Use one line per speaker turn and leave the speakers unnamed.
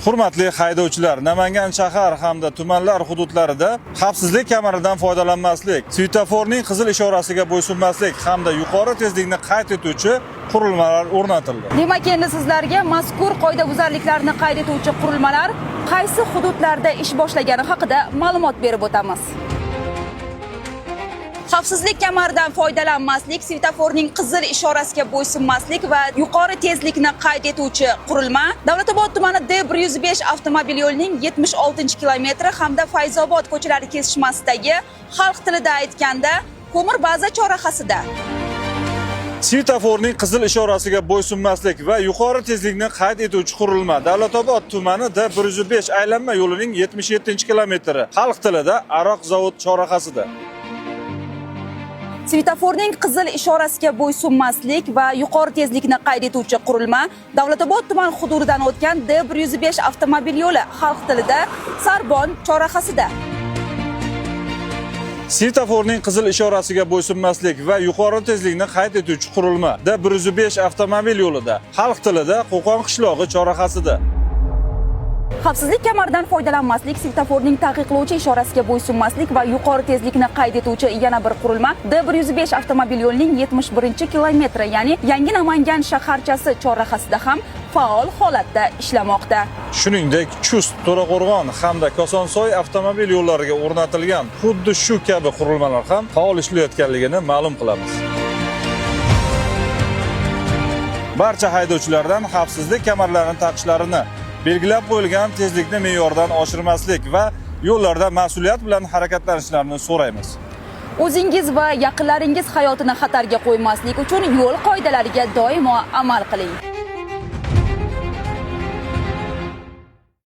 Hurmatli haydovchilar, Namangan shahar hamda tumanlar hududlarida xavfsizlik kamaridan foydalanmaslik, svetoforning qizil ishorasiga bo'ysunmaslik hamda yuqori tezlikni qayd etuvchi qurilmalar o'rnatildi.
Demak, endi sizlarga mazkur qoidabuzarliklarni qayd etuvchi qurilmalar qaysi hududlarda ish boshlagani haqida ma'lumot berib o'tamiz. Xavfsizlik kamaridan foydalanmaslik, svetoforning qizil ishorasiga bo'ysunmaslik va yuqori tezlikni qayd etuvchi qurilma Davlatobod tumani D105 avtomobil yo'lining 76-kilometri hamda Fayzobod ko'chalari kesishmasidagi, xalq tilida aytganda, ko'mir baza chorrahasida.
Svetoforning qizil ishorasiga bo'ysunmaslik va yuqori tezlikni qayd etuvchi qurilma Davlatobod tumani D105 aylanma yo'lining 77-kilometri, xalq tilida Aroq zavod chorrahasida.
Svetoforning qizil ishorasiga bo'ysunmaslik va yuqori tezlikni qayd etuvchi qurilma Davlatobod tuman hududidan o'tgan D105 avtomobil yo'li, xalq tilida Sarbon chorrahasida.
Svetoforning qizil ishorasiga bo'ysunmaslik va yuqori tezlikni qayd etuvchi qurilma D105 avtomobil yo'lida, xalq tilida Qo'qon qishlog'i chorrahasida.
Xavfsizlik kamaridan foydalanmaslik, svetoforning taqiqlovchi ishorasiga bo'ysunmaslik va yuqori tezlikni qayd etuvchi yana bir qurilma D105 avtomobil yo'lining 71-kilometri, ya'ni Yangi Namangan shaharchasi chorrahasida ham faol holatda ishlamoqda.
Shuningdek, Chust, To'raqo'rg'on hamda Kosonsoy avtomobil yo'llariga o'rnatilgan xuddi shu kabi qurilmalar ham faol ishlayotganligini ma'lum qilamiz. Barcha haydovchilardan xavfsizlik kamarlarini taqishlarini, belgilab qo'yilgan tezlikni me'yordan oshirmaslik va yo'llarda mas'uliyat bilan harakatlanishlarini so'raymiz.
O'zingiz va yaqinlaringiz hayotini xatarga qo'ymaslik uchun yo'l qoidalariga doimo amal qiling.